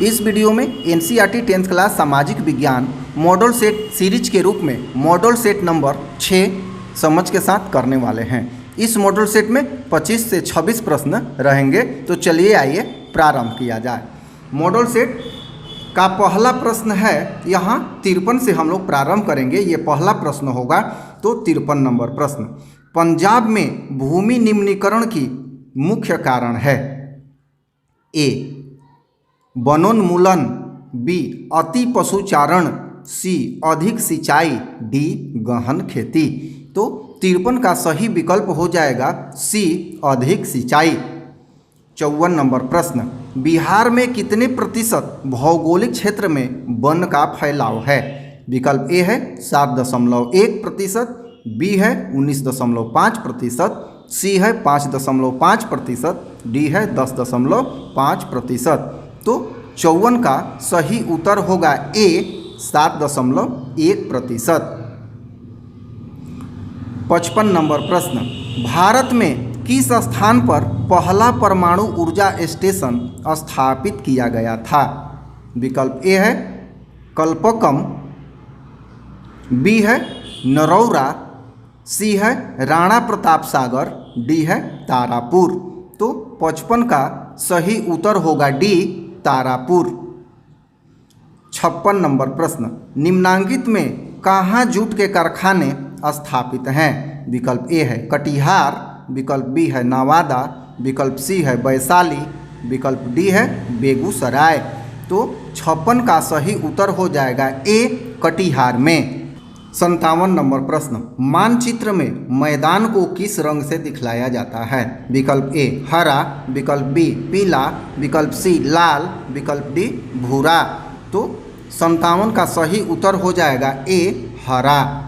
इस वीडियो में NCERT 10th class सामाजिक विज्ञान मॉडल सेट सीरीज के रूप में मॉडल सेट नंबर 6 समझ के साथ करने वाले हैं। इस मॉडल सेट में 25 से 26 प्रश्न रहेंगे। तो चलिए आइए प्रारंभ किया जाए। मॉडल सेट का पहला प्रश्न है, यहाँ 53 से हम लोग प्रारंभ करेंगे। ये पहला प्रश्न होगा। तो 53 नंबर प्रश्न, पंजाब में भूमि निम्नीकरण की मुख्य कारण है। ए वनोन्मूलन, बी अति पशुचारण, सी अधिक सिंचाई, डी गहन खेती। तो 53 का सही विकल्प हो जाएगा सी अधिक सिंचाई। 54 नंबर प्रश्न, बिहार में कितने प्रतिशत भौगोलिक क्षेत्र में वन का फैलाव है। विकल्प ए है 7.1%, बी है 19.5%, सी है 5.5%, डी है 10.5%। तो 54 का सही उत्तर होगा ए 7.1%। 55 नंबर प्रश्न, भारत में किस स्थान पर पहला परमाणु ऊर्जा स्टेशन स्थापित किया गया था। विकल्प ए है कल्पकम, बी है नरौरा, सी है राणा प्रताप सागर, डी है तारापुर। तो 55 का सही उत्तर होगा डी तारापुर। 56 नंबर प्रश्न, निम्नांकित में कहाँ जूट के कारखाने स्थापित हैं। विकल्प ए है कटिहार, विकल्प बी है नवादा, विकल्प सी है वैशाली, विकल्प डी है बेगूसराय। तो 56 का सही उत्तर हो जाएगा ए कटिहार में। 57 नंबर प्रश्न, मानचित्र में मैदान को किस रंग से दिखलाया जाता है। विकल्प ए हरा, विकल्प बी पीला, विकल्प सी लाल, विकल्प डी भूरा। तो 57 का सही उत्तर हो जाएगा ए हरा।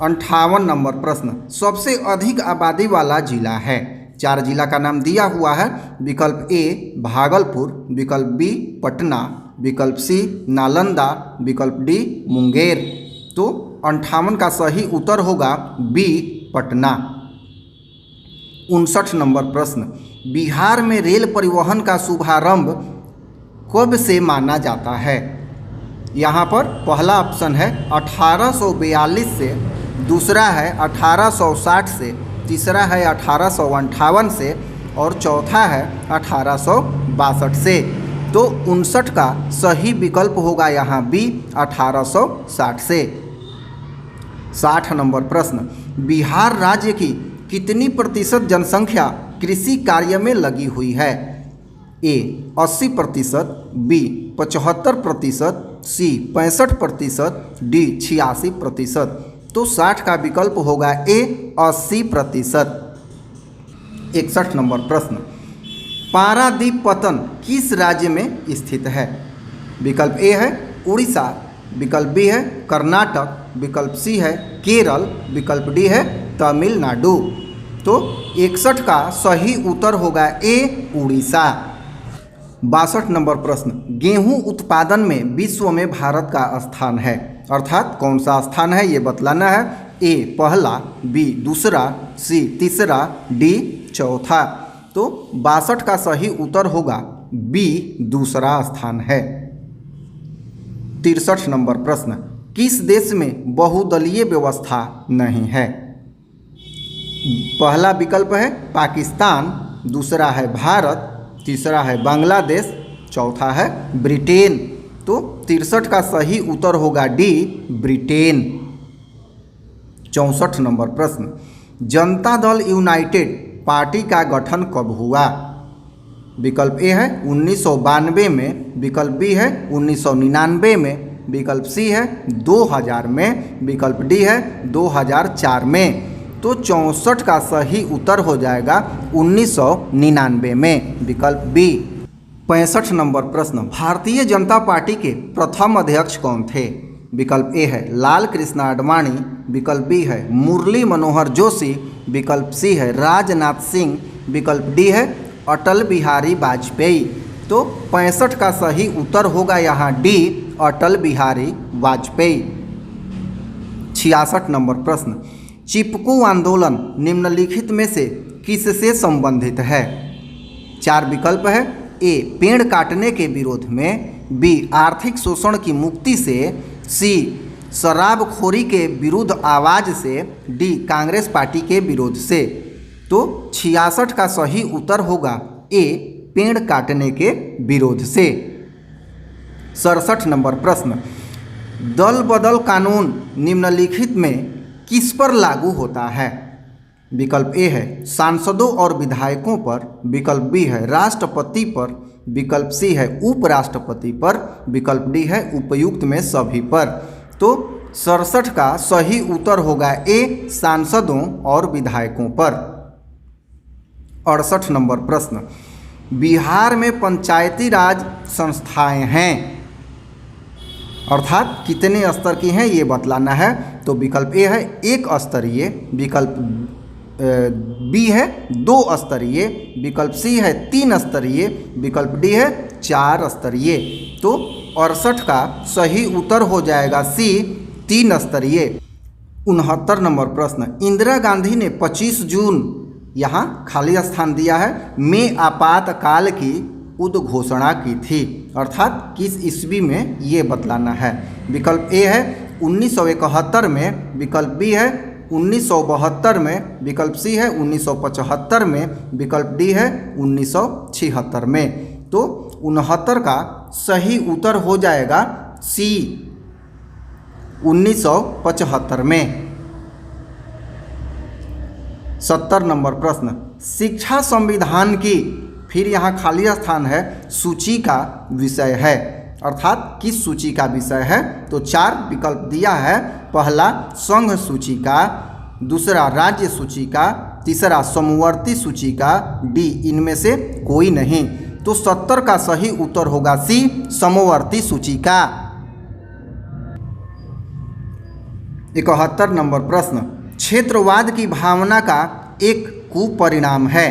58 नंबर प्रश्न, सबसे अधिक आबादी वाला जिला है। 4 जिला का नाम दिया हुआ है। विकल्प ए भागलपुर, विकल्प बी पटना, विकल्प सी नालंदा, विकल्प डी मुंगेर। तो 58 का सही उत्तर होगा बी पटना। 59 नंबर प्रश्न, बिहार में रेल परिवहन का शुभारंभ कब से माना जाता है। यहाँ पर पहला ऑप्शन है 1842 से, दूसरा है 1860 से, तीसरा है 1858 से और चौथा है 1862 से। तो 59 का सही विकल्प होगा यहाँ बी 1860 से। 60 नंबर प्रश्न, बिहार राज्य की कितनी प्रतिशत जनसंख्या कृषि कार्य में लगी हुई है। ए 80%, बी 75%, सी 65%, डी 86%। तो 60 का विकल्प होगा ए 80%। 61 नंबर प्रश्न, पारादीप पतन किस राज्य में स्थित है। विकल्प ए है उड़ीसा, विकल्प बी है कर्नाटक, विकल्प सी है केरल, विकल्प डी है तमिलनाडु। तो 61 का सही उत्तर होगा ए उड़ीसा। 62 नंबर प्रश्न, गेहूं उत्पादन में विश्व में भारत का स्थान है, अर्थात कौन सा स्थान है ये बतलाना है। ए पहला, बी दूसरा, सी तीसरा, डी चौथा। तो 62 का सही उत्तर होगा बी दूसरा स्थान है। 63 नंबर प्रश्न, किस देश में बहुदलीय व्यवस्था नहीं है। पहला विकल्प है पाकिस्तान, दूसरा है भारत, तीसरा है बांग्लादेश, चौथा है ब्रिटेन। तो 63 का सही उत्तर होगा डी ब्रिटेन। 64 नंबर प्रश्न, जनता दल यूनाइटेड पार्टी का गठन कब हुआ। विकल्प ए है 1992 में, विकल्प बी है 1999 में, विकल्प सी है 2000 में, विकल्प डी है 2004 में। तो 64 का सही उत्तर हो जाएगा 1999 में, विकल्प बी। 65 नंबर प्रश्न, भारतीय जनता पार्टी के प्रथम अध्यक्ष कौन थे। विकल्प ए है लाल कृष्ण आडवाणी, विकल्प बी है मुरली मनोहर जोशी, विकल्प सी है राजनाथ सिंह, विकल्प डी है अटल बिहारी वाजपेयी। तो 65 का सही उत्तर होगा यहाँ डी अटल बिहारी वाजपेयी। 66 नंबर प्रश्न, चिपको आंदोलन निम्नलिखित में से किससे संबंधित है। 4 विकल्प है। ए पेड़ काटने के विरोध में, बी आर्थिक शोषण की मुक्ति से, सी शराबखोरी के विरुद्ध आवाज़ से, डी कांग्रेस पार्टी के विरोध से। तो 66 का सही उत्तर होगा ए पेड़ काटने के विरोध से। 67 नंबर प्रश्न, दल बदल कानून निम्नलिखित में किस पर लागू होता है? विकल्प ए है सांसदों और विधायकों पर, विकल्प बी है राष्ट्रपति पर, विकल्प सी है उपराष्ट्रपति पर, विकल्प डी है उपर्युक्त में सभी पर। तो 67 का सही उत्तर होगा ए सांसदों और विधायकों पर। 68 नंबर प्रश्न, बिहार में पंचायती राज संस्थाएं हैं अर्थात कितने स्तर की हैं ये बतलाना है। तो विकल्प ए है 1 स्तरीय, विकल्प बी है 2 स्तरीय, विकल्प सी है 3 स्तरीय, विकल्प डी है 4 स्तरीय। तो 68 का सही उत्तर हो जाएगा सी 3 स्तरीय। 69 नंबर प्रश्न, इंदिरा गांधी ने 25 जून यहाँ खाली स्थान दिया है में आपातकाल की उद्घोषणा की थी अर्थात किस ईस्वी में ये बतलाना है। विकल्प ए है 1971 में, विकल्प बी है 1972 में, विकल्प सी है 1975 में, विकल्प डी है 1976 में। तो 69 का सही उत्तर हो जाएगा सी 1975 में। 70 नंबर प्रश्न, शिक्षा संविधान की फिर यहाँ खाली स्थान है सूची का विषय है अर्थात किस सूची का विषय है। तो 4 विकल्प दिया है, पहला संघ सूची का, दूसरा राज्य सूची का, तीसरा समवर्ती सूची का, डी इनमें से कोई नहीं। तो 70 का सही उत्तर होगा सी समवर्ती सूची का। 71 नंबर प्रश्न, क्षेत्रवाद की भावना का एक कुपरिणाम है।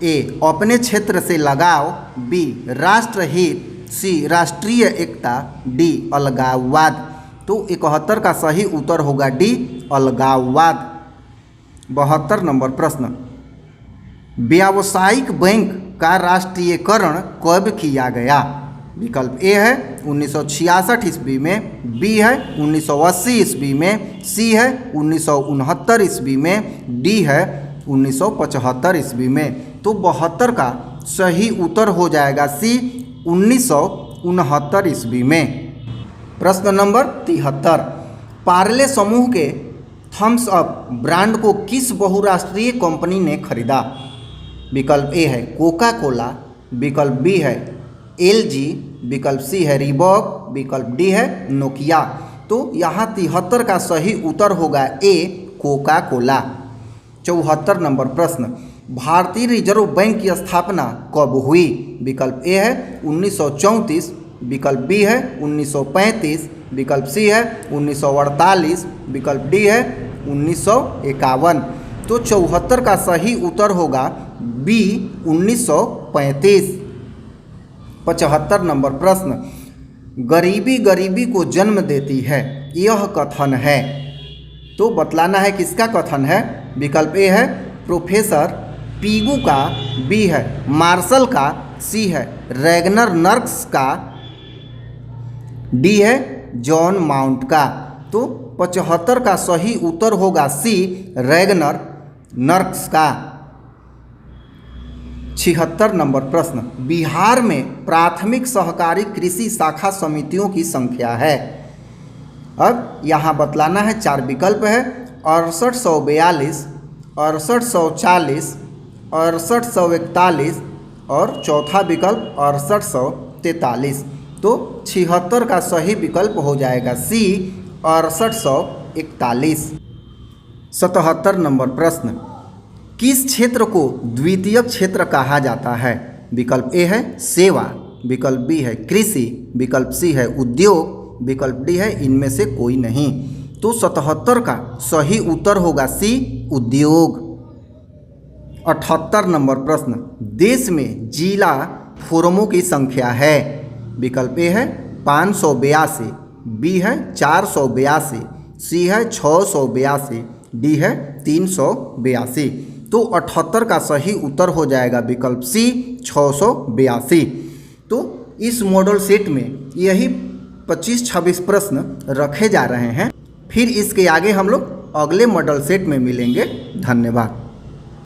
ए अपने क्षेत्र से लगाव, बी राष्ट्रहित, सी राष्ट्रीय एकता, डी अलगाववाद। तो 71 का सही उत्तर होगा डी अलगाववाद। 72 नंबर प्रश्न, व्यावसायिक बैंक का राष्ट्रीयकरण कब किया गया? विकल्प ए है 1966 ईस्वी में, बी है 1980 ईस्वी में, सी है 1969 ईस्वी में, डी है 1975 ईस्वी में। तो 72 का सही उत्तर हो जाएगा सी 1969 ईस्वी में। प्रश्न नंबर 73, पार्ले समूह के थम्स अप ब्रांड को किस बहुराष्ट्रीय कंपनी ने खरीदा? विकल्प ए है कोका कोला, विकल्प बी है एलजी, विकल्प सी है रीबॉक, विकल्प डी है नोकिया। तो यहाँ 73 का सही उत्तर होगा ए कोका कोला। 74 नंबर प्रश्न, भारतीय रिजर्व बैंक की स्थापना कब हुई? विकल्प ए है 1934, विकल्प बी है 1935, विकल्प सी है 1948, विकल्प डी है 1951। तो 74 का सही उत्तर होगा बी 1935। 75 नंबर प्रश्न, गरीबी गरीबी को जन्म देती है यह कथन है। तो बतलाना है किसका कथन है। विकल्प ए है प्रोफेसर पीगू का, बी है मार्शल का, सी है रैगनर नर्क्स का, डी है जॉन माउंट का। तो 75 का सही उत्तर होगा सी रैगनर नर्क्स का। 76 नंबर प्रश्न, बिहार में प्राथमिक सहकारी कृषि शाखा समितियों की संख्या है। अब यहाँ बतलाना है 4 विकल्प है 6842, 6840, 6841 और चौथा विकल्प 6843। तो 76 का सही विकल्प हो जाएगा सी 6841। 77 नंबर प्रश्न, किस क्षेत्र को द्वितीय क्षेत्र कहा जाता है? विकल्प ए है सेवा, विकल्प बी है कृषि, विकल्प सी है उद्योग, विकल्प डी है इनमें से कोई नहीं। तो 77 का सही उत्तर होगा सी उद्योग। 78 नंबर प्रश्न, देश में जिला फोरमों की संख्या है। विकल्प ए है 582, बी है 482, सी है 682, डी है 382। तो 78 का सही उत्तर हो जाएगा विकल्प सी 682। तो इस मॉडल सेट में यही 25-26 प्रश्न रखे जा रहे हैं। फिर इसके आगे हम लोग अगले मॉडल सेट में मिलेंगे। धन्यवाद।